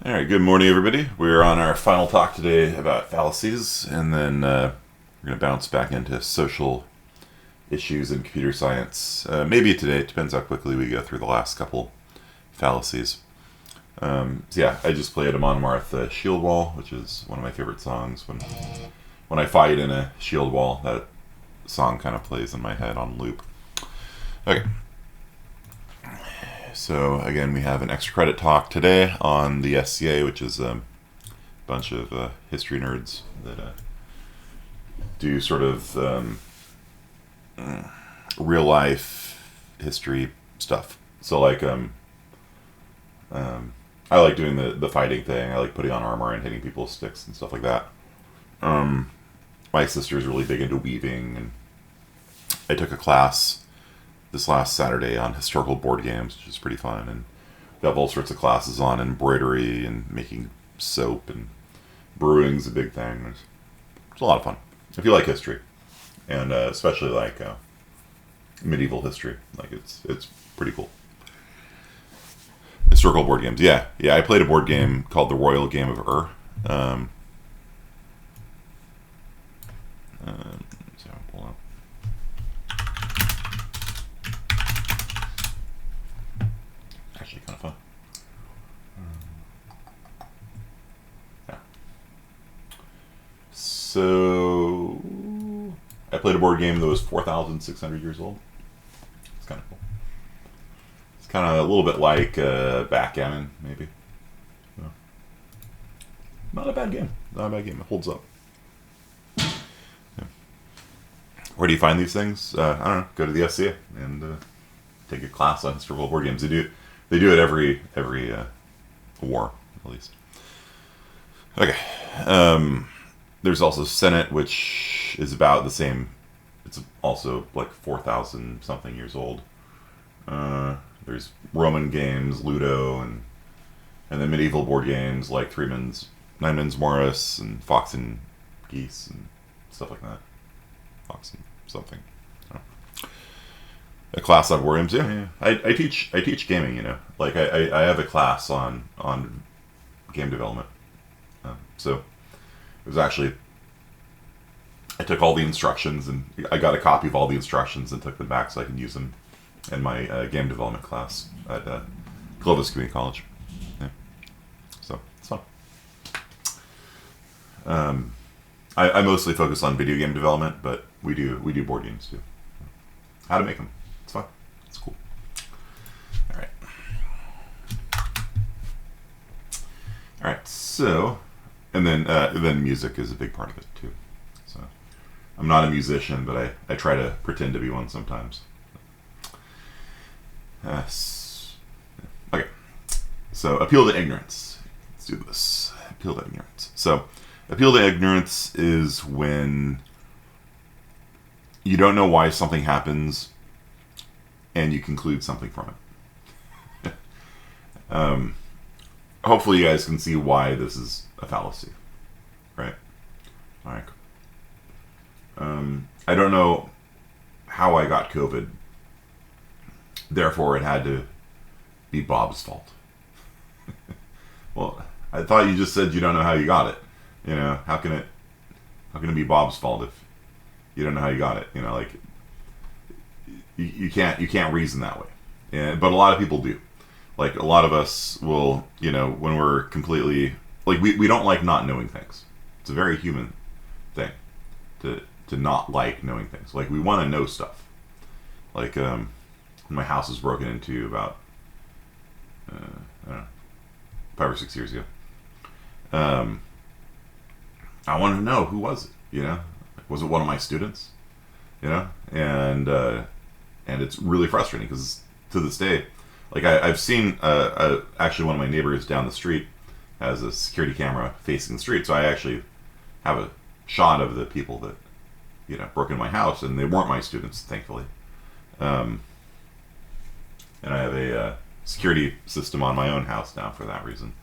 All right, good morning, everybody. We're on our final talk today about fallacies, and then we're going to bounce back into social issues in computer science. Maybe today, it depends how quickly we go through the last couple fallacies. I just played a Monmarth Shield Wall, which is one of my favorite songs. When I fight in a shield wall, that song kind of plays in my head on loop. Okay. So again, we have an extra credit talk today on the SCA, which is a bunch of history nerds that do sort of real life history stuff. So like, I like doing the fighting thing. I like putting on armor and hitting people with sticks and stuff like that. My sister's really big into weaving, and I took a class this last Saturday on historical board games, which is pretty fun, and we have all sorts of classes on embroidery and making soap, and brewing's a big thing. It's a lot of fun if you like history, and especially like medieval history. Like it's pretty cool. Historical board games, yeah. I played a board game called the Royal Game of Ur. So hold on. Actually kind of fun. Yeah. So I played a board game that was 4,600 years old. It's kind of cool. It's kind of a little bit like backgammon, maybe. Yeah. Not a bad game. Not a bad game. It holds up. Yeah. Where do you find these things? I don't know. Go to the SCA and take a class on historical board games. They do it every war, at least. Okay. There's also Senate, which is about the same. It's also like 4,000 something years old. There's Roman games, Ludo, and then medieval board games like Nine Men's Morris, and Fox and Geese, and stuff like that. Fox and something. A class on war games, yeah. I teach gaming, you know. Like I have a class on game development. So it was actually, I took all the instructions and I got a copy of all the instructions and took them back so I can use them in my game development class at Clovis Community College. Yeah. So it's fun. I mostly focus on video game development, but we do board games too. How to make them. It's fun. It's cool. All right. So, and then music is a big part of it too. So, I'm not a musician, but I try to pretend to be one sometimes. Okay. So, appeal to ignorance. Let's do this. Appeal to ignorance. So, appeal to ignorance is when you don't know why something happens and you conclude something from it. Hopefully you guys can see why this is a fallacy, right? All right. I don't know how I got COVID. Therefore, it had to be Bob's fault. Well, I thought you just said you don't know how you got it. You know, how can it be Bob's fault if you don't know how you got it? You know, like you can't reason that way. But a lot of people do. Like a lot of us will, you know, when we're completely like we don't like not knowing things. It's a very human thing to not like knowing things. Like we want to know stuff. Like my house was broken into about I don't know, 5 or 6 years ago. I wanted to know who was it. You know, was it one of my students? You know, and it's really frustrating because to this day, like I've seen actually one of my neighbors down the street has a security camera facing the street, so I actually have a shot of the people that, you know, broke into my house, and they weren't my students, thankfully. And I have a security system on my own house now for that reason.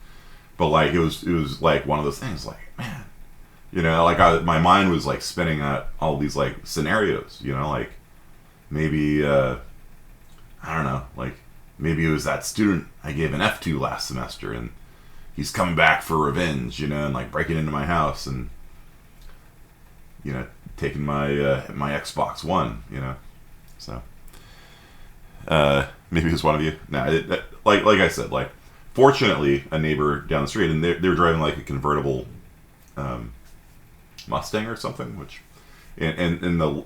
But like it was like one of those things, like, man, you know, like my mind was like spinning at all these like scenarios, you know, like maybe I don't know, like maybe it was that student I gave an F to last semester, and he's coming back for revenge, you know, and like breaking into my house and, you know, taking my my Xbox One, you know. So maybe it was one of you. Like I said, like fortunately a neighbor down the street, and they were driving like a convertible Mustang or something, which and the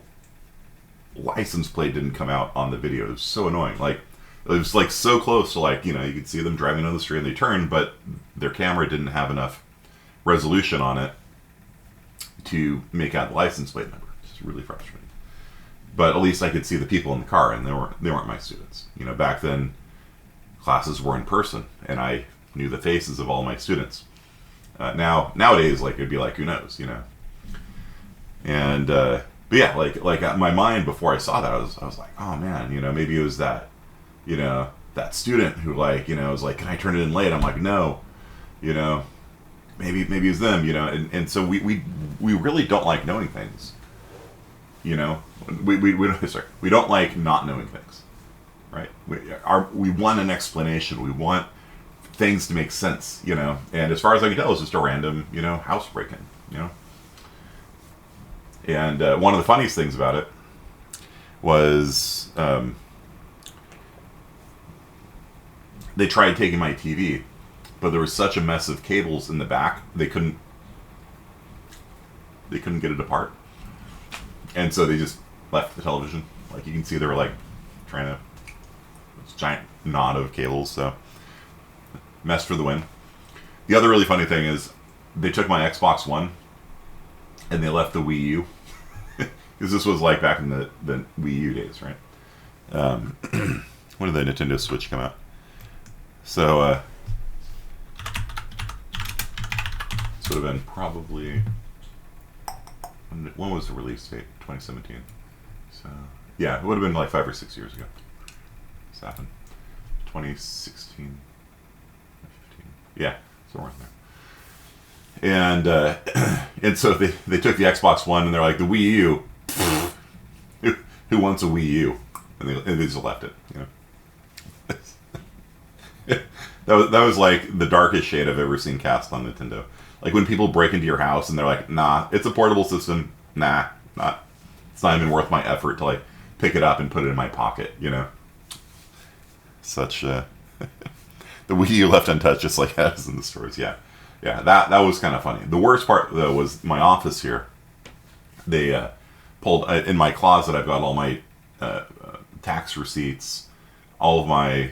license plate didn't come out on the video. It was so annoying. Like it was like so close to, like, you know, you could see them driving on the street and they turned, but their camera didn't have enough resolution on it to make out the license plate number. It's really frustrating. But at least I could see the people in the car, and they weren't my students. You know, back then classes were in person, and I knew the faces of all my students. Nowadays, like, it'd be like, who knows, you know. And but yeah, like my mind before I saw that, I was like, oh man, you know, maybe it was that, you know, that student who, like, you know, was like, can I turn it in late? I'm like, no, you know, maybe it's them, you know. And so we really don't like knowing things, you know. We don't like not knowing things, right? We want an explanation. We want things to make sense, you know. And as far as I can tell, it's just a random, you know, house break-in, you know. And one of the funniest things about it was they tried taking my TV, but there was such a mess of cables in the back, they couldn't get it apart. And so they just left the television. Like, you can see they were like trying to, this giant knot of cables, so mess for the win. The other really funny thing is they took my Xbox One and they left the Wii U. Because this was like back in the Wii U days, right? When did the Nintendo Switch come out? So this would have been probably, when was the release date? 2017. So yeah, it would have been like 5 or 6 years ago. This happened 2016, 2015. Yeah, somewhere in there. And so they took the Xbox One and they're like, the Wii U. Who wants a Wii U? And they just left it. You know, that was like the darkest shade I've ever seen cast on Nintendo. Like when people break into your house and they're like, nah, it's a portable system. Nah, it's not even worth my effort to like pick it up and put it in my pocket. You know, such the Wii U left untouched, just like that is in the stores. Yeah, that was kind of funny. The worst part though was my office here. They pulled in my closet. I've got all my tax receipts, all of my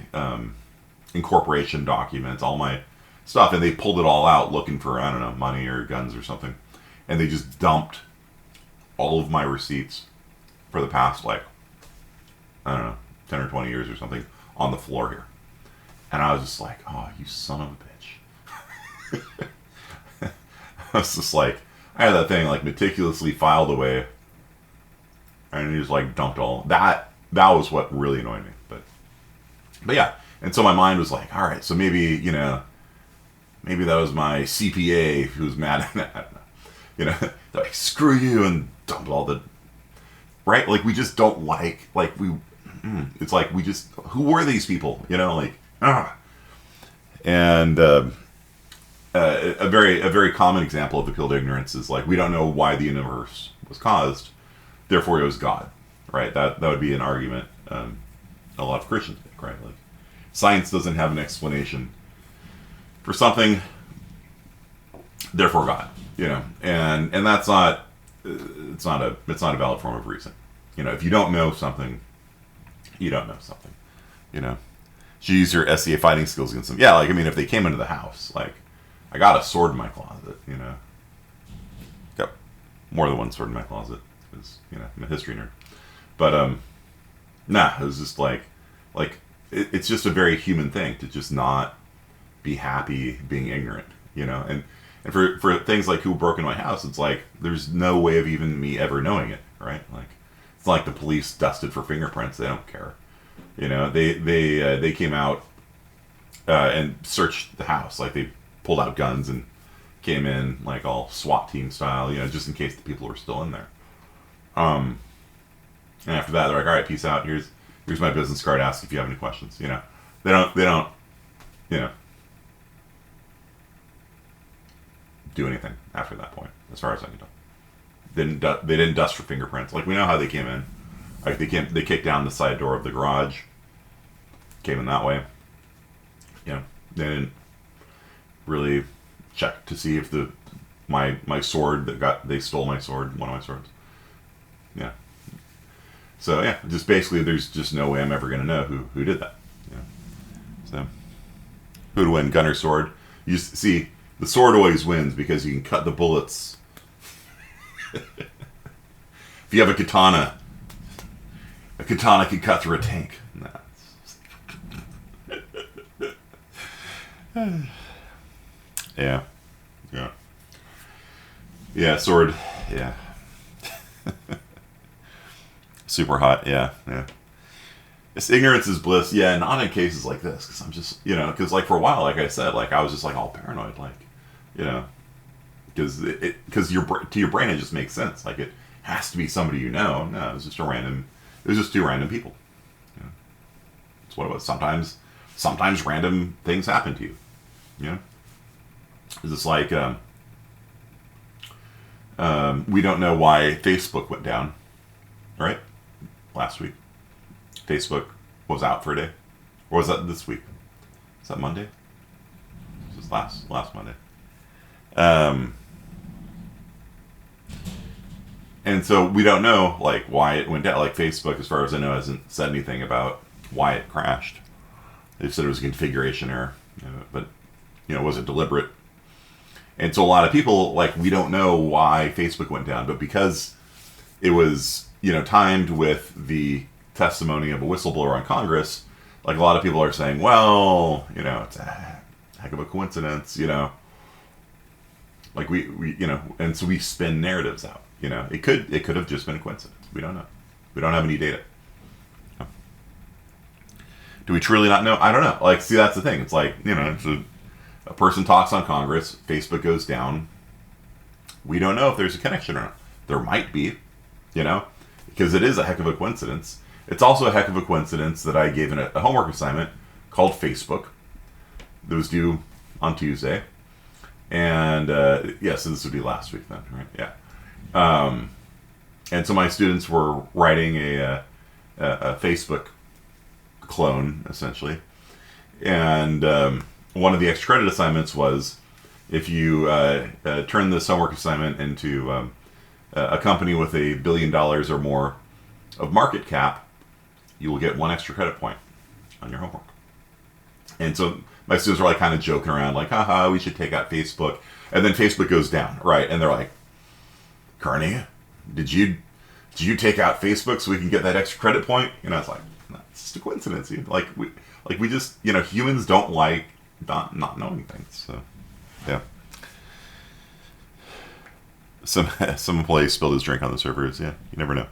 incorporation documents, all my stuff, and they pulled it all out looking for, I don't know, money or guns or something, and they just dumped all of my receipts for the past, like, I don't know, 10 or 20 years or something on the floor here. And I was just like, oh, you son of a bitch. I was just like, I had that thing like meticulously filed away, and he just like dumped all that. That was what really annoyed me. But yeah, and so my mind was like, all right, so maybe, you know, maybe that was my CPA who was mad at that. You know, they're like, screw you, and dumped all the, right? Like, we just don't like it's like, we just, who were these people? You know, like, And a very common example of appeal to ignorance is like, we don't know why the universe was caused, therefore it was God, right? That would be an argument a lot of Christians make, right? Like, science doesn't have an explanation for something, therefore God, you know, and that's not, it's not a valid form of reason. You know, if you don't know something, you don't know something, you know. You use your SCA fighting skills against them. Yeah, like, I mean, if they came into the house, like, I got a sword in my closet, you know. Got more than one sword in my closet, because, you know, I'm a history nerd. But, nah, it was just like, it's just a very human thing to just not be happy being ignorant, you know. And for things like who broke in my house, it's like, there's no way of even me ever knowing it, right? Like, it's not like the police dusted for fingerprints. They don't care. You know, they came out and searched the house. Like, they pulled out guns and came in, like, all SWAT team style, you know, just in case the people were still in there. And after that, they're like, all right, peace out. Here's my business card. Ask if you have any questions. You know, they don't, you know, do anything after that point, as far as I can tell. They didn't dust for fingerprints. Like, we know how they came in. Like, they kicked down the side door of the garage, came in that way. You know, they didn't really check to see if my sword they stole my sword, one of my swords. Yeah. So yeah, just basically, there's just no way I'm ever gonna know who did that. Yeah. So who'd win, gun or sword? You see, the sword always wins because you can cut the bullets. If you have a katana can cut through a tank. Yeah. Yeah, sword. Yeah. Super hot. Yeah. It's ignorance is bliss. Yeah, not in cases like this, because I'm just, because like for a while, like I said, like I was just like all paranoid, like, because to your brain it just makes sense. Like, it has to be somebody you know. No, it was just two random people. That's what it was. Sometimes random things happen to you. It's just like we don't know why Facebook went down, right? Last week, Facebook was out for a day, or was that this week? Is that Monday? This was last Monday. And so we don't know like why it went down. Like, Facebook, as far as I know, hasn't said anything about why it crashed. They've said it was a configuration error, but was it deliberate? And so a lot of people, like, we don't know why Facebook went down, but because it was, timed with the testimony of a whistleblower on Congress, like, a lot of people are saying, well, it's a heck of a coincidence, like we and so we spin narratives out, it could have just been a coincidence. We don't know. We don't have any data. Do we truly not know? I don't know. Like, see, that's the thing. It's like, it's a person talks on Congress, Facebook goes down. We don't know if there's a connection or not. There might be, because it is a heck of a coincidence. It's also a heck of a coincidence that I gave a homework assignment called Facebook that was due on Tuesday. And, so this would be last week then, right? Yeah. And so my students were writing a Facebook clone, essentially. And one of the extra credit assignments was, if you turn this homework assignment into a company with $1 billion or more of market cap, you will get 1 extra credit point on your homework. And so my students were like kind of joking around, like, haha, we should take out Facebook. And then Facebook goes down, right? And they're like, Carney, did you take out Facebook so we can get that extra credit point? It's like, no, it's just a coincidence. We just, humans don't like not knowing things. So, yeah. Some employee spilled his drink on the servers. Yeah, you never know.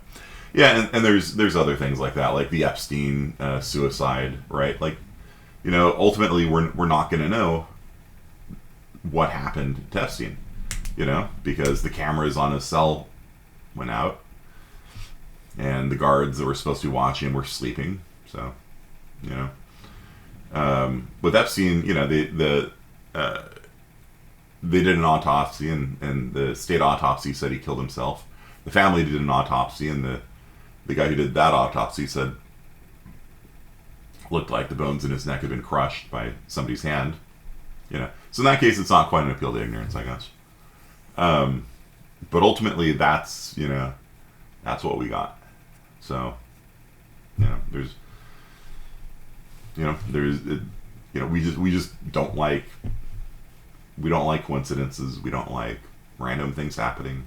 Yeah, and there's other things like that, like the Epstein suicide, right? Like, ultimately we're not going to know what happened to Epstein, because the cameras on his cell went out, and the guards that were supposed to be watching were sleeping. So, with Epstein, they did an autopsy, and the state autopsy said he killed himself. The family did an autopsy, and the guy who did that autopsy said looked like the bones in his neck had been crushed by somebody's hand. So in that case, it's not quite an appeal to ignorance, I guess. But ultimately, that's what we got. So, there's we just don't like. We don't like coincidences. We don't like random things happening.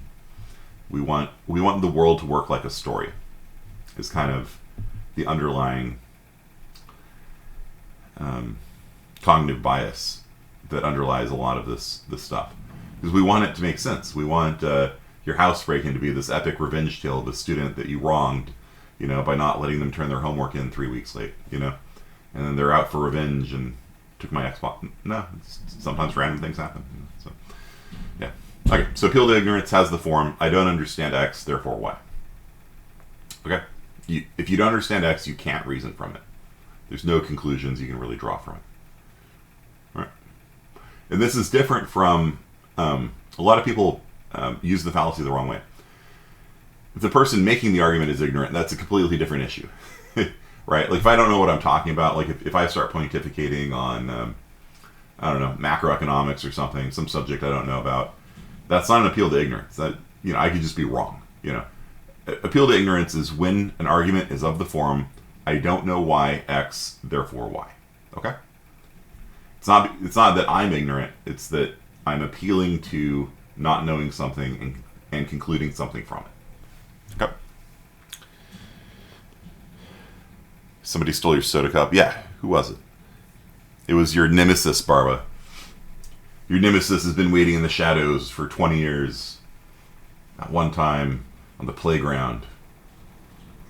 We want the world to work like a story. Is kind of the underlying cognitive bias that underlies a lot of this stuff. Because we want it to make sense. We want your housebreaking to be this epic revenge tale of a student that you wronged, by not letting them turn their homework in 3 weeks late, and then they're out for revenge and took my Xbox. No, sometimes random things happen. So, yeah. Okay, so appeal to ignorance has the form, I don't understand X, therefore Y. Okay? If you don't understand X, you can't reason from it. There's no conclusions you can really draw from it. All right? And this is different from a lot of people use the fallacy the wrong way. If the person making the argument is ignorant, that's a completely different issue. Right? Like if I don't know what I'm talking about, like if I start pontificating on, I don't know, macroeconomics or something, some subject I don't know about, that's not an appeal to ignorance. That, you know, I could just be wrong. You know, appeal to ignorance is when an argument is of the form, I don't know why X, therefore Y. Okay? It's not that I'm ignorant, it's that I'm appealing to not knowing something and concluding something from it. Okay? Somebody stole your soda cup. Yeah, who was it? It was your nemesis, Barba. Your nemesis has been waiting in the shadows for 20 years. At one time, on the playground,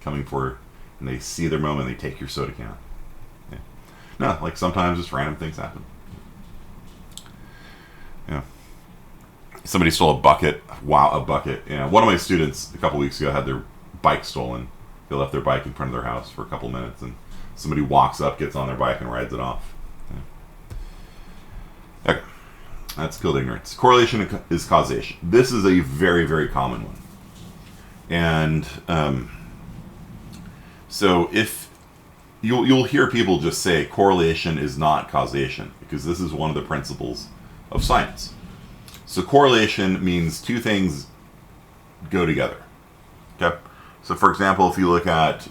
coming for, and they see their moment, they take your soda can. Yeah. No, like sometimes just random things happen. Yeah. Somebody stole a bucket. Wow, a bucket. Yeah. One of my students a couple weeks ago had their bike stolen. They left their bike in front of their house for a couple minutes, and somebody walks up, gets on their bike, and rides it off. Yeah. Okay. That's called ignorance. Correlation is causation. This is a very, very common one. And so if you'll hear people just say correlation is not causation, because this is one of the principles of science. So correlation means two things go together. Okay. So for example, if you look at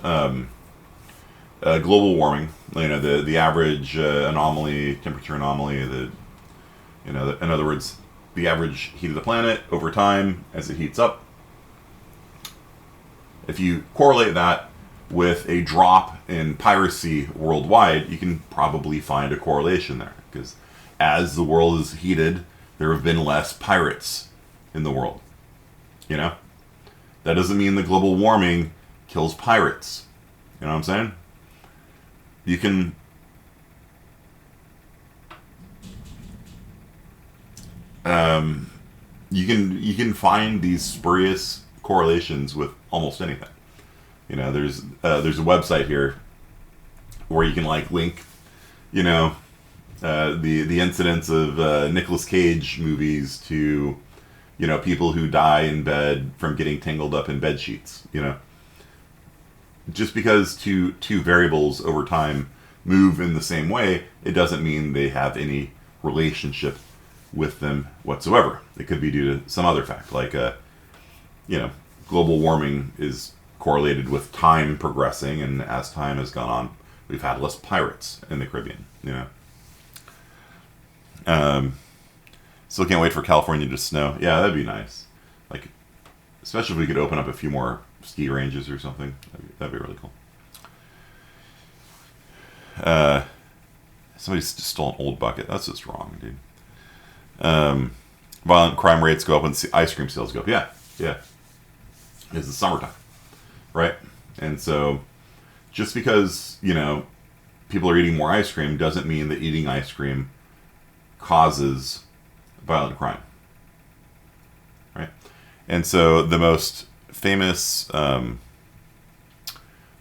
global warming, you know, the average anomaly, temperature anomaly, in other words, the average heat of the planet over time as it heats up. If you correlate that with a drop in piracy worldwide, you can probably find a correlation there. Because as the world is heated, there have been less pirates in the world. You know? That doesn't mean that global warming kills pirates. You know what I'm saying? You can... you can find these spurious correlations with almost anything. You know, there's a website here where you can like link, you know, the incidents of Nicolas Cage movies to, you know, people who die in bed from getting tangled up in bed sheets. You know, just because two variables over time move in the same way, it doesn't mean they have any relationship with them whatsoever. It could be due to some other fact, like you know, global warming is correlated with time progressing, and as time has gone on, we've had less pirates in the Caribbean. You know, still can't wait for California to snow. Yeah, that'd be nice. Like, especially if we could open up a few more ski ranges or something. That'd be really cool. Somebody's just stole an old bucket. That's just wrong, dude. Violent crime rates go up and ice cream sales go up. Yeah. It's the summertime, right? And so just because, you know, people are eating more ice cream doesn't mean that eating ice cream causes violent crime, right? And so the most famous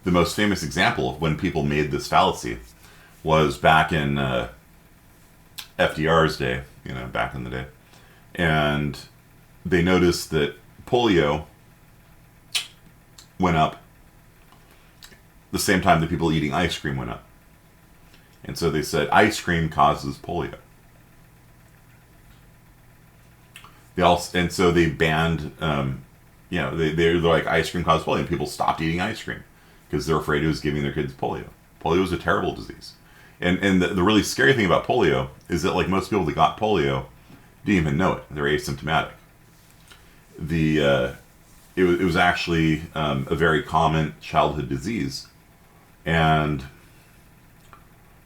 example of when people made this fallacy was back in FDR's day, you know, back in the day. And they noticed that polio went up the same time that people eating ice cream went up. And so they said ice cream causes polio. And so they banned, you know, they're like ice cream causes polio, and people stopped eating ice cream because they're afraid it was giving their kids polio. Polio is a terrible disease. And the really scary thing about polio is that, like, most people that got polio didn't even know it. They're asymptomatic. It was actually a very common childhood disease, and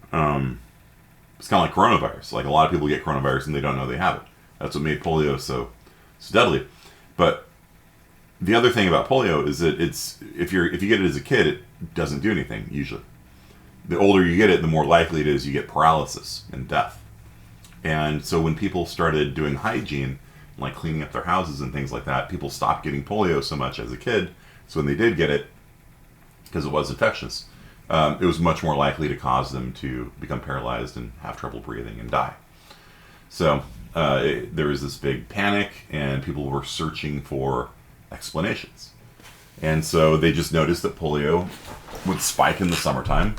it's kind of like coronavirus. Like, a lot of people get coronavirus and they don't know they have it. That's what made polio so deadly. But the other thing about polio is that if you get it as a kid, it doesn't do anything usually. The older you get it, the more likely it is you get paralysis and death. And so when people started doing hygiene, like cleaning up their houses and things like that, people stopped getting polio so much as a kid. So when they did get it, because it was infectious, it was much more likely to cause them to become paralyzed and have trouble breathing and die. So there was this big panic, and people were searching for explanations. And so they just noticed that polio would spike in the summertime,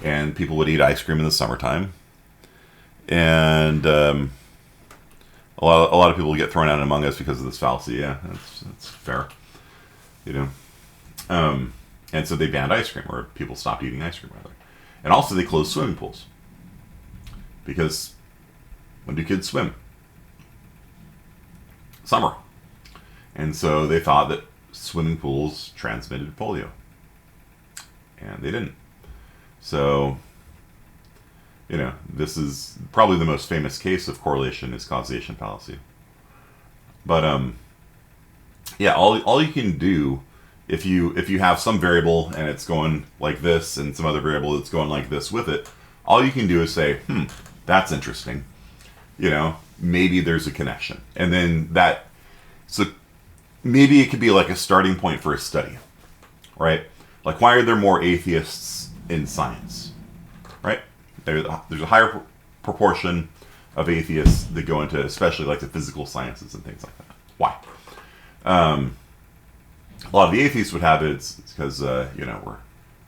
and people would eat ice cream in the summertime, and a lot of people get thrown out among us because of this fallacy. Yeah, that's fair, you know. And so they banned ice cream, or people stopped eating ice cream rather, and also they closed swimming pools because when do kids swim? Summer, and so they thought that swimming pools transmitted polio, and they didn't. So, you know, this is probably the most famous case of correlation is causation fallacy. But yeah, all you can do if you have some variable and it's going like this, and some other variable that's going like this with it, all you can do is say, that's interesting. You know, maybe there's a connection, and then so maybe it could be like a starting point for a study, right? Like, why are there more atheists in science, right? There's a higher proportion of atheists that go into, especially like the physical sciences and things like that. Why? A lot of the atheists would have it's because you know, we're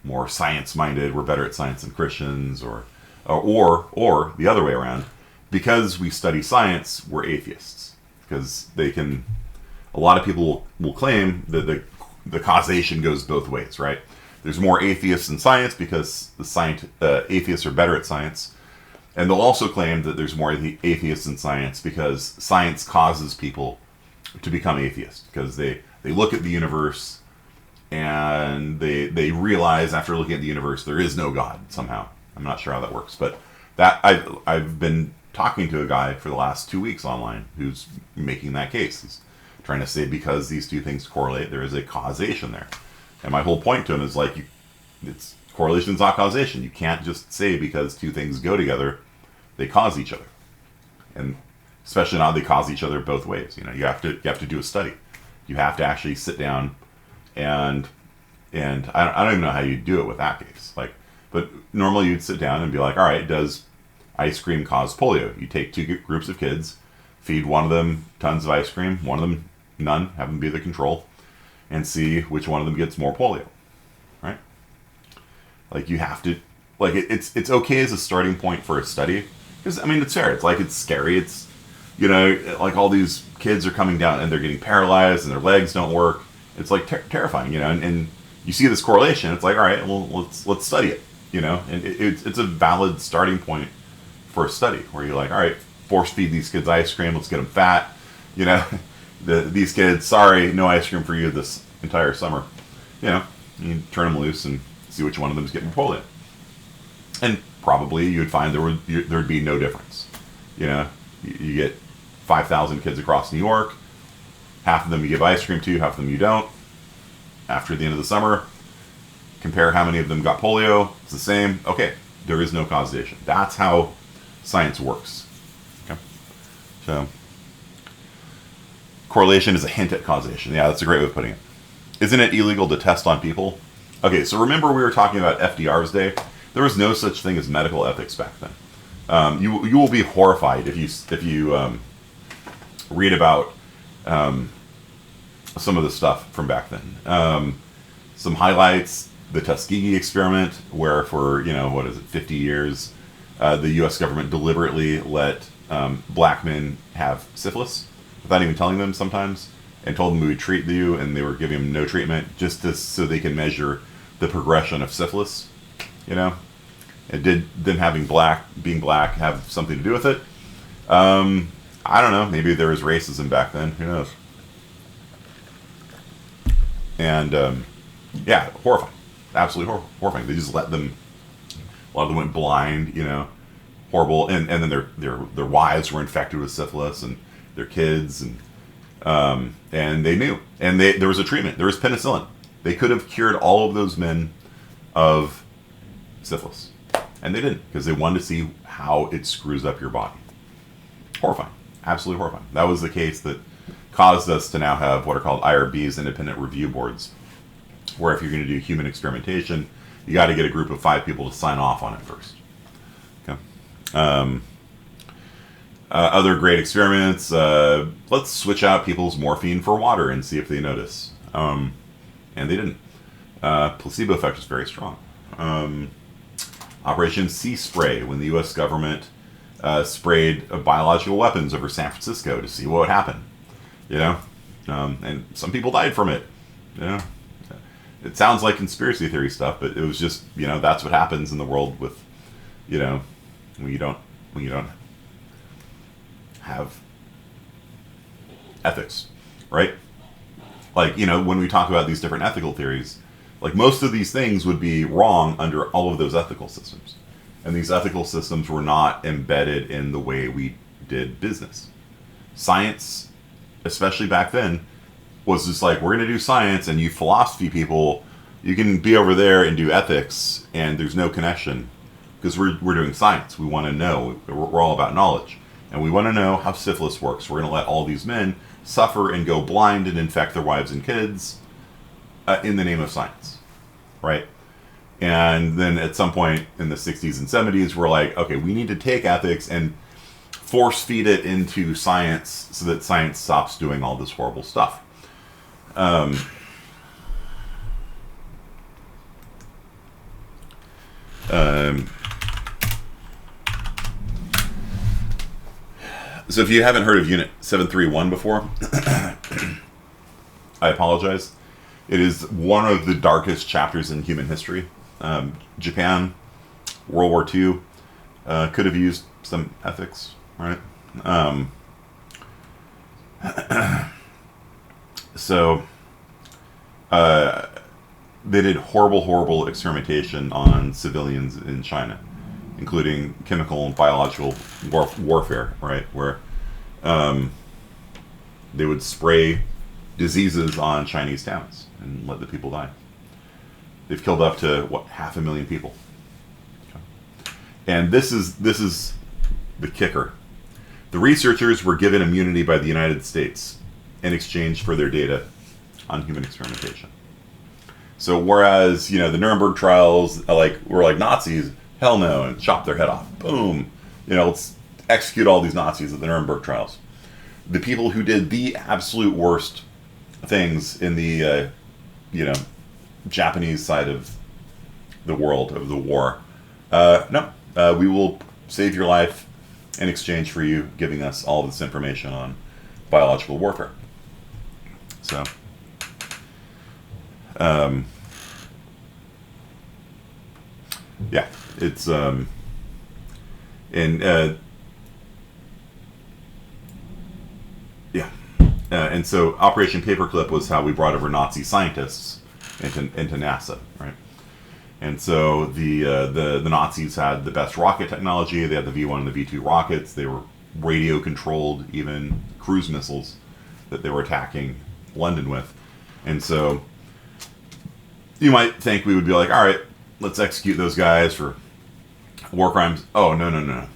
more science-minded, we're better at science than Christians, or the other way around. Because we study science, we're atheists, because a lot of people will claim that the causation goes both ways, right? There's more atheists in science because atheists are better at science. And they'll also claim that there's more atheists in science because science causes people to become atheists. Because they look at the universe and they realize after looking at the universe there is no God somehow. I'm not sure how that works. But that I've been talking to a guy for the last 2 weeks online who's making that case. He's trying to say because these two things correlate, there is a causation there. And my whole point to him is like, it's correlation is not causation. You can't just say because two things go together, they cause each other. And especially not they cause each other both ways. You know, you have to do a study. You have to actually sit down and I don't even know how you do it with that case. Like, but normally you'd sit down and be like, all right, does ice cream cause polio? You take two groups of kids, feed one of them tons of ice cream, one of them none, have them be the control, and see which one of them gets more polio, right? Like, you have to, like, it's okay as a starting point for a study, because, I mean, it's fair, it's like, it's scary, it's, you know, like, all these kids are coming down and they're getting paralyzed and their legs don't work, it's like terrifying, you know, and you see this correlation, it's like, all right, well, let's study it, you know, and it's a valid starting point for a study, where you're like, all right, force feed these kids ice cream, let's get them fat, you know, these kids, sorry, no ice cream for you this entire summer, you know, you turn them loose and see which one of them is getting polio, and probably you'd find there'd be no difference, you know, you get 5,000 kids across New York, half of them you give ice cream to, half of them you don't. After the end of the summer, compare how many of them got polio, it's the same, okay, there is no causation. That's how science works. Okay, so correlation is a hint at causation. Yeah, that's a great way of putting it. Isn't it illegal to test on people? Okay, so remember we were talking about FDR's day? There was no such thing as medical ethics back then. You will be horrified if you read about some of the stuff from back then. Some highlights: the Tuskegee experiment, where for 50 years, the U.S. government deliberately let black men have syphilis without even telling them sometimes, and told them we would treat you, and they were giving them no treatment just so they can measure the progression of syphilis. You know, and did them being black have something to do with it? I don't know. Maybe there was racism back then. Who knows? And yeah, horrifying. Absolutely horrifying. They just let them. A lot of them went blind. You know, horrible. And then their wives were infected with syphilis, and their kids, and they knew. And there was a treatment. There was penicillin. They could have cured all of those men of syphilis, and they didn't, because they wanted to see how it screws up your body. Horrifying. Absolutely horrifying. That was the case that caused us to now have what are called IRBs, independent review boards, where if you're going to do human experimentation, you got to get a group of 5 people to sign off on it first. Okay. Other great experiments. Let's switch out people's morphine for water and see if they notice. And they didn't. Placebo effect was very strong. Operation Sea Spray, when the U.S. government sprayed biological weapons over San Francisco to see what would happen. You know? And some people died from it. You know? It sounds like conspiracy theory stuff, but it was just, you know, that's what happens in the world with, you know, when you don't have ethics, right? Like, you know, when we talk about these different ethical theories, like most of these things would be wrong under all of those ethical systems. And these ethical systems were not embedded in the way we did business. Science, especially back then, was just like, we're going to do science, and you philosophy people, you can be over there and do ethics, and there's no connection. Because we're doing science. We want to know. We're all about knowledge. And we want to know how syphilis works. We're going to let all these men suffer and go blind and infect their wives and kids in the name of science. Right? And then at some point in the 60s and 70s, we're like, okay, we need to take ethics and force feed it into science so that science stops doing all this horrible stuff. So if you haven't heard of Unit 731 before, I apologize. It is one of the darkest chapters in human history. Japan, World War II, could have used some ethics, right? So they did horrible experimentation on civilians in China, including chemical and biological warfare, right? Where they would spray diseases on Chinese towns and let the people die. They've killed up to, 500,000 people. Okay. And this is the kicker. The researchers were given immunity by the United States in exchange for their data on human experimentation. So whereas, you know, the Nuremberg trials were like Nazis, hell no, and chop their head off. Boom. You know, let's execute all these Nazis at the Nuremberg trials. The people who did the absolute worst things in the, Japanese side of the world, of the war, we will save your life in exchange for you giving us all this information on biological warfare. So, it's, and so Operation Paperclip was how we brought over Nazi scientists into NASA, right? And so the Nazis had the best rocket technology. They had the V1 and the V2 rockets. They were radio controlled, even cruise missiles that they were attacking London with. And so you might think we would be like, all right, let's execute those guys for war crimes. Oh, no.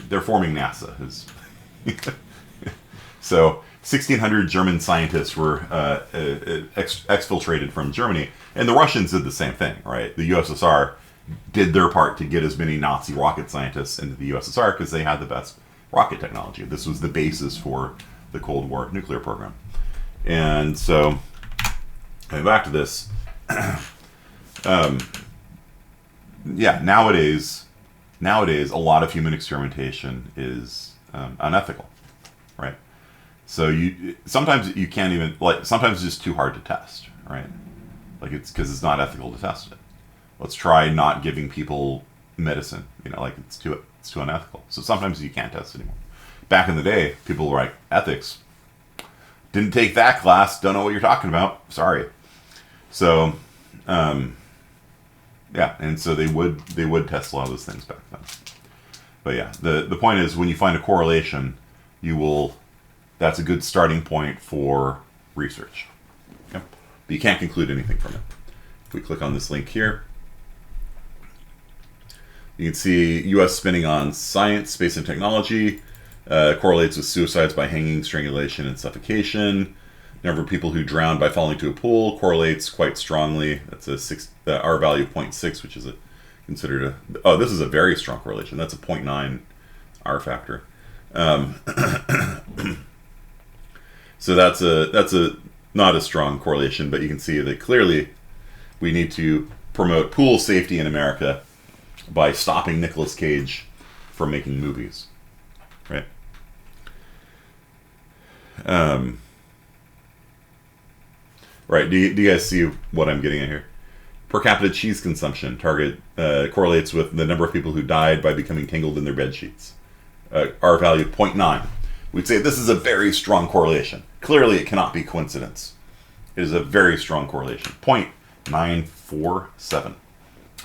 They're forming NASA. So 1,600 German scientists were exfiltrated from Germany. And the Russians did the same thing, right? The USSR did their part to get as many Nazi rocket scientists into the USSR because they had the best rocket technology. This was the basis for the Cold War nuclear program. And so, coming back to this, nowadays, a lot of human experimentation is unethical, right? So sometimes you can't even, sometimes it's just too hard to test, right? Like it's because it's not ethical to test it. Let's try not giving people medicine, it's too unethical. So sometimes you can't test it anymore. Back in the day, people were like, ethics, didn't take that class, don't know what you're talking about, sorry. So, and so they would test a lot of those things back then. But yeah, the point is, when you find a correlation, that's a good starting point for research. Okay? But you can't conclude anything from it. If we click on this link here, you can see U.S. spending on science, space, and technology correlates with suicides by hanging, strangulation, and suffocation. Number of people who drowned by falling into a pool correlates quite strongly. That's a R value of 0.6, which is this is a very strong correlation. That's a 0.9 R factor. Um, so that's a not a strong correlation, but you can see that clearly we need to promote pool safety in America by stopping Nicolas Cage from making movies, right? Right. Do you guys see what I'm getting at here? Per capita cheese consumption correlates with the number of people who died by becoming tangled in their bed sheets. R value 0.9. We'd say this is a very strong correlation. Clearly, it cannot be coincidence. It is a very strong correlation. 0.947.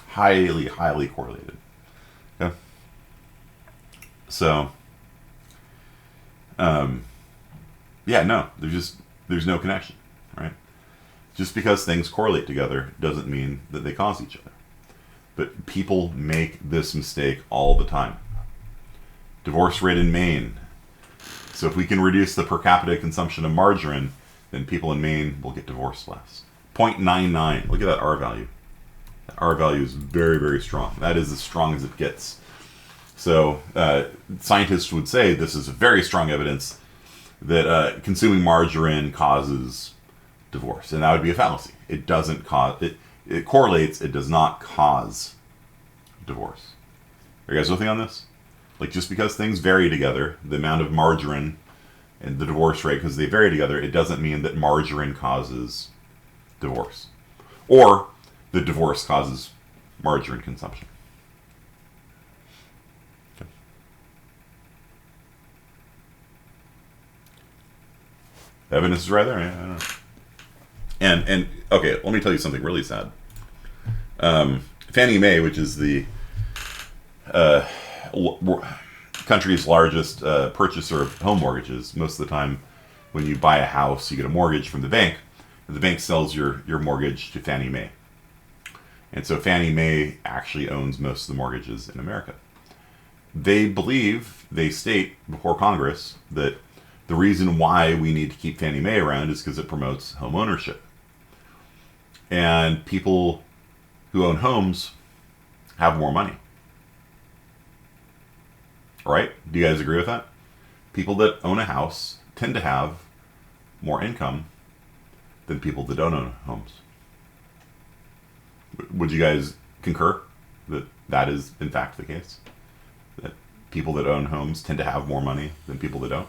Highly, highly correlated. Okay. So, yeah, no, there's no connection, right? Just because things correlate together doesn't mean that they cause each other. But people make this mistake all the time. Divorce rate in Maine. So if we can reduce the per capita consumption of margarine, then people in Maine will get divorced less. 0.99. Look at that R value. That R value is very, very strong. That is as strong as it gets. So scientists would say this is very strong evidence that consuming margarine causes divorce, and that would be a fallacy. It doesn't cause it. It correlates. It does not cause divorce. Are you guys with me on this? Like, just because things vary together, the amount of margarine and the divorce rate, because they vary together, it doesn't mean that margarine causes divorce, or the divorce causes margarine consumption. Okay. Evidence is right there. Yeah, I don't know. And okay, let me tell you something really sad. Fannie Mae, which is the country's largest purchaser of home mortgages, most of the time when you buy a house, you get a mortgage from the bank. The bank sells your mortgage to Fannie Mae. And so Fannie Mae actually owns most of the mortgages in America. They state before Congress that the reason why we need to keep Fannie Mae around is because it promotes home ownership. And people who own homes have more money. Right? Do you guys agree with that? People that own a house tend to have more income than people that don't own homes. Would you guys concur that that is in fact the case? That people that own homes tend to have more money than people that don't?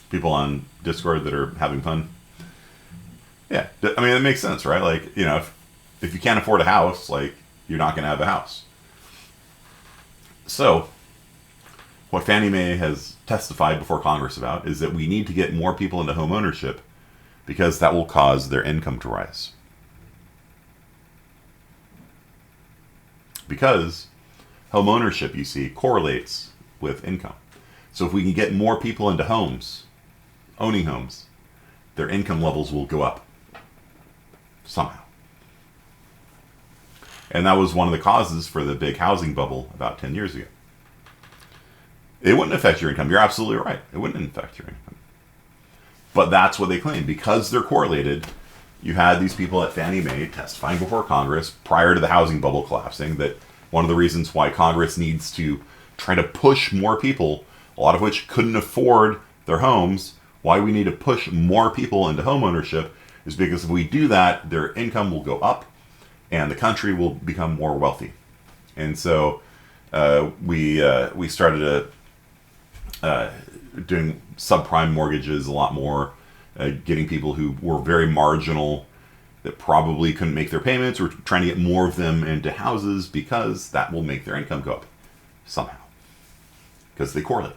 People on Discord that are having fun? Yeah, I mean, it makes sense, right? Like, you know, if you can't afford a house, like, you're not going to have a house. So, what Fannie Mae has testified before Congress about is that we need to get more people into home ownership because that will cause their income to rise. Because home ownership, you see, correlates with income. So if we can get more people into homes, owning homes, their income levels will go up somehow. And that was one of the causes for the big housing bubble about 10 years ago. It wouldn't affect your income. You're absolutely right. It wouldn't affect your income. But that's what they claim. Because they're correlated, you had these people at Fannie Mae testifying before Congress prior to the housing bubble collapsing that one of the reasons why Congress needs to try to push more people, a lot of which couldn't afford their homes, why we need to push more people into home ownership is because if we do that, their income will go up and the country will become more wealthy. And so we started doing subprime mortgages a lot more, getting people who were very marginal that probably couldn't make their payments. We're trying to get more of them into houses because that will make their income go up somehow. Because they correlate.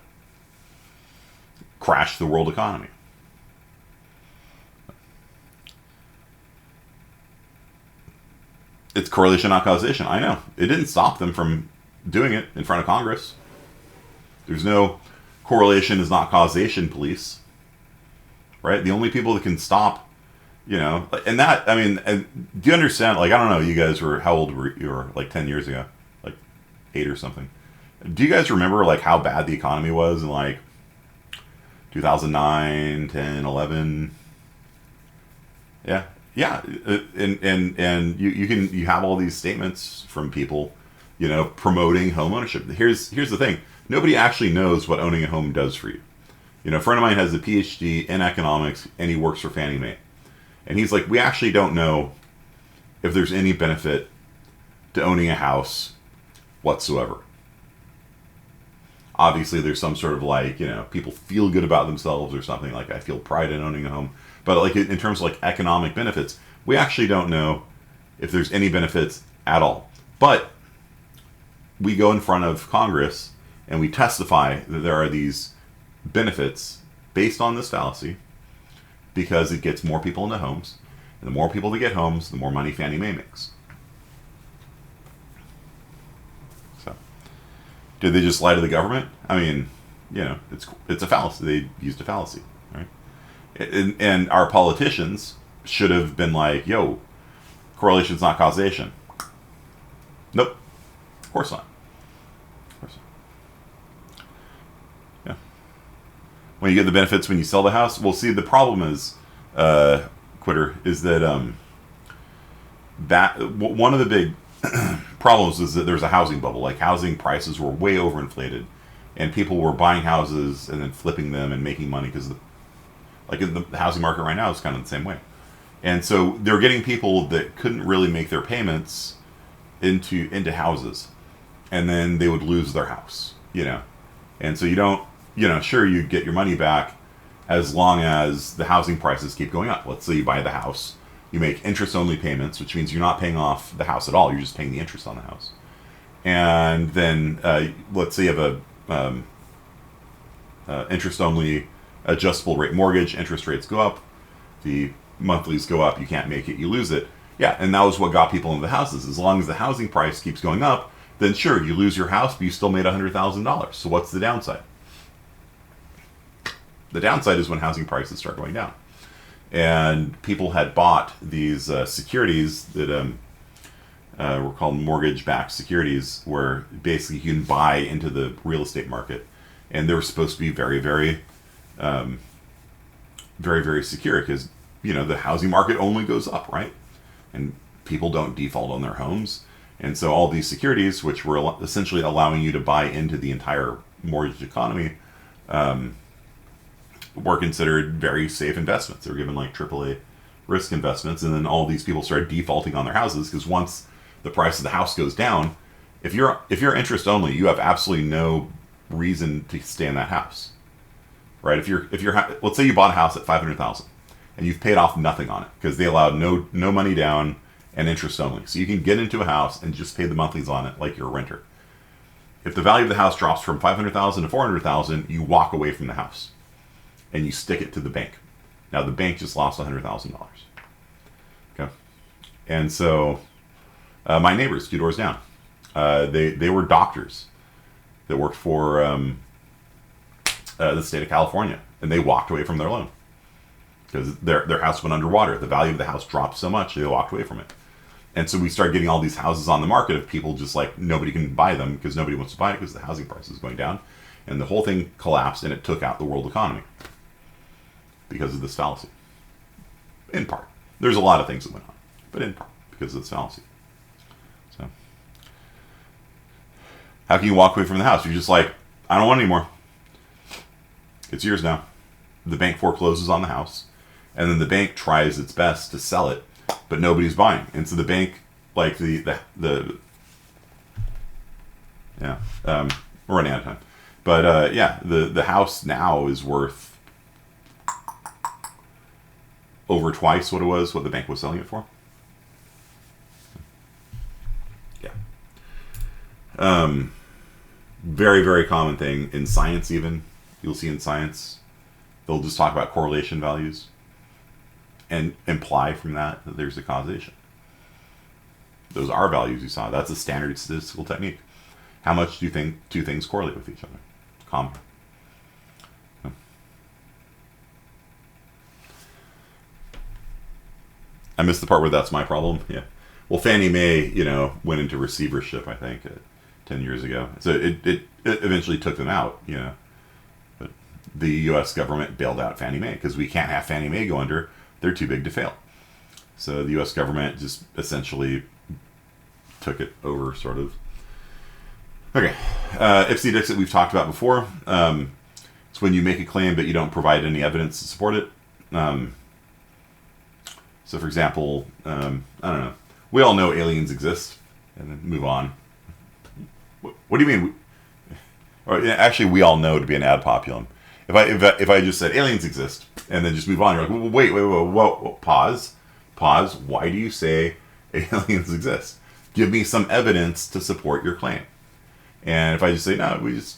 Crash the world economy. It's correlation, not causation. I know. It didn't stop them from doing it in front of Congress. There's no correlation is not causation police. Right? The only people that can stop, you know, and that, I mean, and do you understand? Like, I don't know, you guys were, how old were you? Were like 10 years ago? Like 8 or something. Do you guys remember, like, how bad the economy was in, like, 2009, 10, 11? Yeah. Yeah, and you have all these statements from people, promoting home ownership. Here's the thing: nobody actually knows what owning a home does for you. A friend of mine has a PhD in economics, and he works for Fannie Mae, and he's like, we actually don't know if there's any benefit to owning a house whatsoever. Obviously, there's some sort of people feel good about themselves or something, like I feel pride in owning a home. But like in terms of economic benefits, we actually don't know if there's any benefits at all. But we go in front of Congress and we testify that there are these benefits based on this fallacy because it gets more people into homes. And the more people that get homes, the more money Fannie Mae makes. So, did they just lie to the government? I mean, it's a fallacy. They used a fallacy, right? And our politicians should have been like, yo, correlation's not causation. Nope. Of course not. Of course not. Yeah. When you get the benefits when you sell the house, well, see, the problem is, Quitter, is that one of the big problems is that there's a housing bubble. Like, housing prices were way overinflated, and people were buying houses and then flipping them and making money because in the housing market right now is kind of the same way. And so they're getting people that couldn't really make their payments into houses, and then they would lose their house, And so you don't, sure, you get your money back as long as the housing prices keep going up. Let's say you buy the house, you make interest-only payments, which means you're not paying off the house at all. You're just paying the interest on the house. And then let's say you have a interest-only adjustable rate mortgage, interest rates go up, the monthlies go up, you can't make it, you lose it. Yeah, and that was what got people into the houses. As long as the housing price keeps going up, then sure, you lose your house, but you still made $100,000. So what's the downside? The downside is when housing prices start going down. And people had bought these securities that were called mortgage-backed securities, where basically you can buy into the real estate market. And they were supposed to be very, very very, very secure because, the housing market only goes up, right? And people don't default on their homes. And so all these securities, which were essentially allowing you to buy into the entire mortgage economy, were considered very safe investments. They were given AAA risk investments. And then all these people started defaulting on their houses because once the price of the house goes down, if you're interest only, you have absolutely no reason to stay in that house. Right? If you're let's say you bought a house at $500,000 and you've paid off nothing on it because they allowed no money down and interest only. So you can get into a house and just pay the monthlies on it like you're a renter. If the value of the house drops from $500,000 to $400,000, you walk away from the house and you stick it to the bank. Now the bank just lost $100,000. Okay, and so my neighbors 2 doors down, they were doctors that worked for the state of California, and they walked away from their loan because their house went underwater. The value of the house dropped so much they walked away from it. And so we started getting all these houses on the market of people just nobody can buy them because nobody wants to buy it because the housing price is going down, and the whole thing collapsed and it took out the world economy because of this fallacy. In part, there's a lot of things that went on, but in part because of this fallacy. So how can you walk away from the house? You're just I don't want it anymore. It's yours now. The bank forecloses on the house, and then the bank tries its best to sell it, but nobody's buying. And so the bank, we're running out of time. But the house now is worth over twice what it was, what the bank was selling it for. Yeah. Very, very common thing in science even. You'll see in science, they'll just talk about correlation values and imply from that there's a causation. Those R values you saw, that's a standard statistical technique. How much do you think 2 things correlate with each other? Common. Yeah. I missed the part where that's my problem. Yeah. Well, Fannie Mae, went into receivership, I think, 10 years ago. So it eventually took them out, But the U.S. government bailed out Fannie Mae because we can't have Fannie Mae go under. They're too big to fail. So the U.S. government just essentially took it over, sort of. Okay, ipse dixit we've talked about before. It's when you make a claim but you don't provide any evidence to support it. So, for example, I don't know. We all know aliens exist, and then move on. What do you mean? Or actually, we all know to be an ad populum. If I just said aliens exist and then just move on, you're like, wait, whoa, pause. Why do you say aliens exist? Give me some evidence to support your claim. And if I just say, no, it's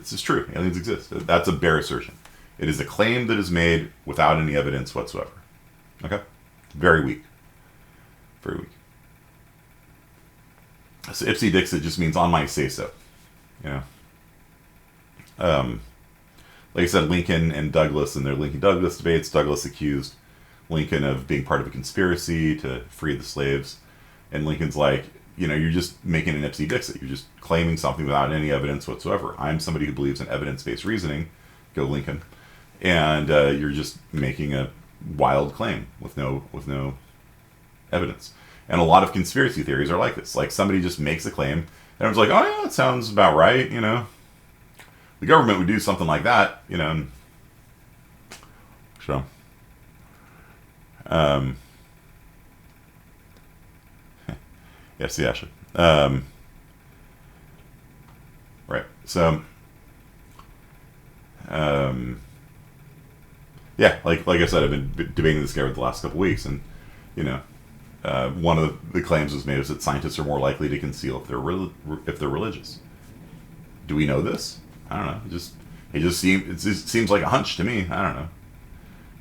just true. Aliens exist. That's a bare assertion. It is a claim that is made without any evidence whatsoever. Okay? Very weak. Very weak. So ipse dixit just means on my say-so. Like I said, Lincoln and Douglas in their Lincoln-Douglas debates, Douglas accused Lincoln of being part of a conspiracy to free the slaves. And Lincoln's like, you're just making an ipse dixit. You're just claiming something without any evidence whatsoever. I'm somebody who believes in evidence-based reasoning. Go Lincoln. And you're just making a wild claim with no evidence. And a lot of conspiracy theories are like this. Like somebody just makes a claim, and everyone's like, oh yeah, that sounds about right, The government would do something like that, So, yeah, see, Ashley. Right. So, yeah, like I said, I've been debating this guy for the last couple weeks, and one of the claims was made is that scientists are more likely to conceal if they're religious. Do we know this? I don't know. It just seems like a hunch to me. I don't know.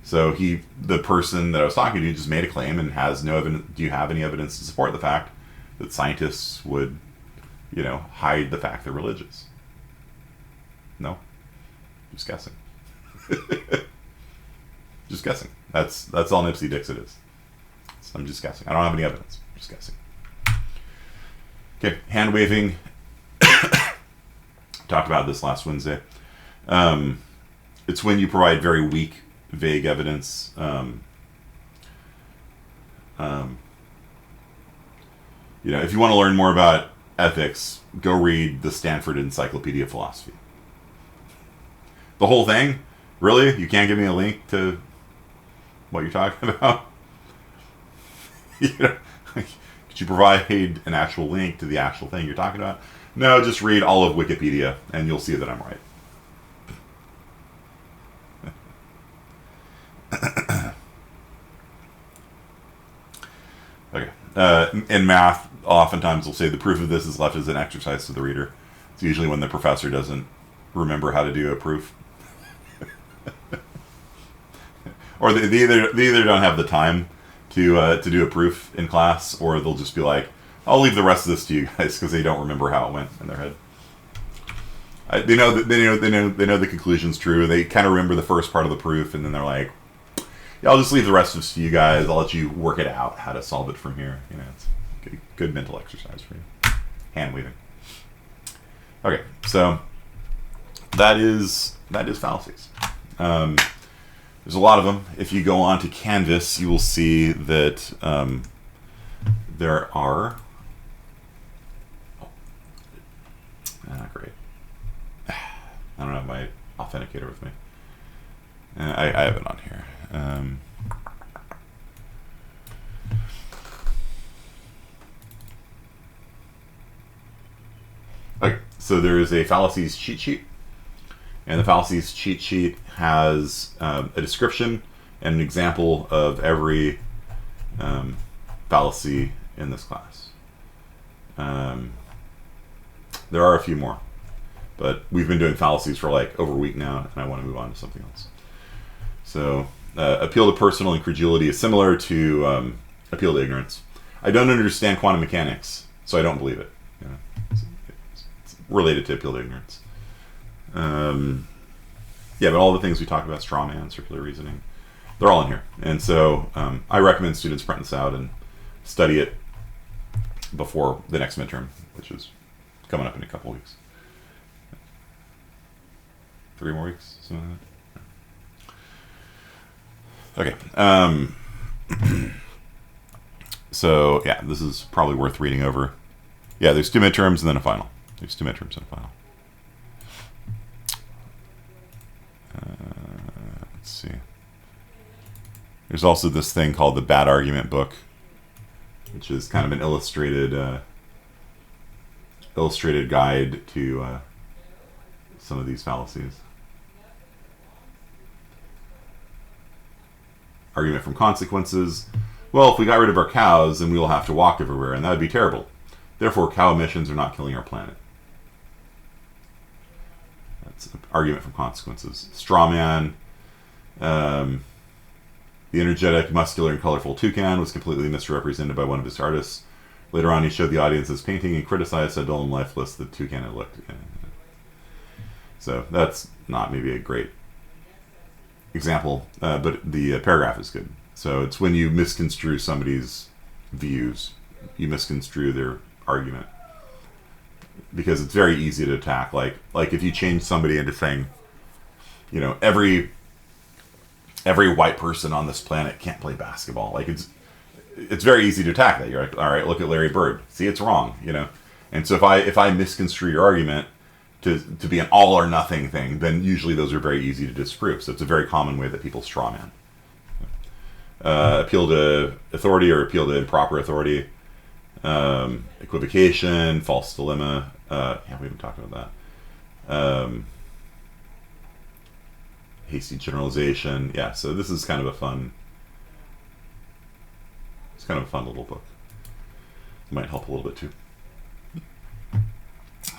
So the person that I was talking to just made a claim and has no evidence. Do you have any evidence to support the fact that scientists would, hide the fact they're religious? No. Just guessing. Just guessing. That's all an ipse dixit is. So I'm just guessing. I don't have any evidence. I'm just guessing. Okay, hand waving. Talked about this last Wednesday. It's when you provide very weak, vague evidence. If you want to learn more about ethics, go read the Stanford Encyclopedia of Philosophy. The whole thing? Really? You can't give me a link to what you're talking about? Could you provide an actual link to the actual thing you're talking about? No, just read all of Wikipedia, and you'll see that I'm right. Okay. In math, oftentimes we'll say the proof of this is left as an exercise to the reader. It's usually when the professor doesn't remember how to do a proof. Or they either don't have the time to do a proof in class, or they'll just be like, I'll leave the rest of this to you guys because they don't remember how it went in their head. They know the conclusion's true. They kind of remember the first part of the proof, and then they're like, yeah, I'll just leave the rest of this to you guys. I'll let you work it out, how to solve it from here. It's a good mental exercise for you. Hand waving. Okay, so that is fallacies. There's a lot of them. If you go on to Canvas, you will see that there are... great. I don't have my authenticator with me. I have it on here. Okay, so there is a fallacies cheat sheet. And the fallacies cheat sheet has a description and an example of every fallacy in this class. There are a few more, but we've been doing fallacies for like over a week now, and I want to move on to something else. So, appeal to personal incredulity is similar to appeal to ignorance. I don't understand quantum mechanics, so I don't believe it. It's related to appeal to ignorance. Yeah, but all the things we talk about, straw man, circular reasoning, they're all in here. And so I recommend students print this out and study it before the next midterm, which is coming up in a couple weeks. 3 more weeks, something like that. Okay. So yeah, this is probably worth reading over. Yeah, there's 2 midterms and then a final. There's 2 midterms and a final. Let's see. There's also this thing called the Bad Argument book, which is kind of an illustrated guide to some of these fallacies. Argument from consequences. Well, if we got rid of our cows, then we will have to walk everywhere, and that would be terrible. Therefore, cow emissions are not killing our planet. That's an argument from consequences. Straw man. The energetic, muscular, and colorful toucan was completely misrepresented by one of his artists. Later on, he showed the audience his painting and criticized how dull and lifeless the toucan had looked. So that's not maybe a great example, but the paragraph is good. So it's when you misconstrue somebody's views, you misconstrue their argument, because it's very easy to attack. Like if you change somebody into saying, you know, every white person on this planet can't play basketball. Like it's very easy to attack that. You're like, all right, look at Larry Bird. See, it's wrong, you know. And so if I misconstrue your argument to be an all or nothing thing, then usually those are very easy to disprove. So it's a very common way that people strawman. Appeal to authority or appeal to improper authority. Equivocation, false dilemma. Yeah, we haven't talked about that. Hasty generalization. Yeah, so this is kind of a fun. It's kind of a fun little book. It might help a little bit too.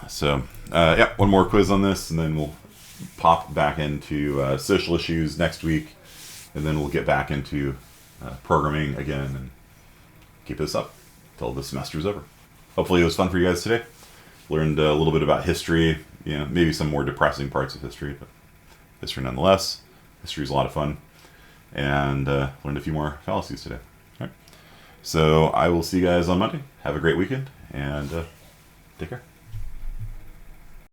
So, yeah, one more quiz on this, and then we'll pop back into social issues next week, and then we'll get back into programming again and keep this up until the semester's over. Hopefully it was fun for you guys today. Learned a little bit about history, you know, maybe some more depressing parts of history, but history nonetheless. History is a lot of fun. And learned a few more fallacies today. All right. So I will see you guys on Monday. Have a great weekend, and take care.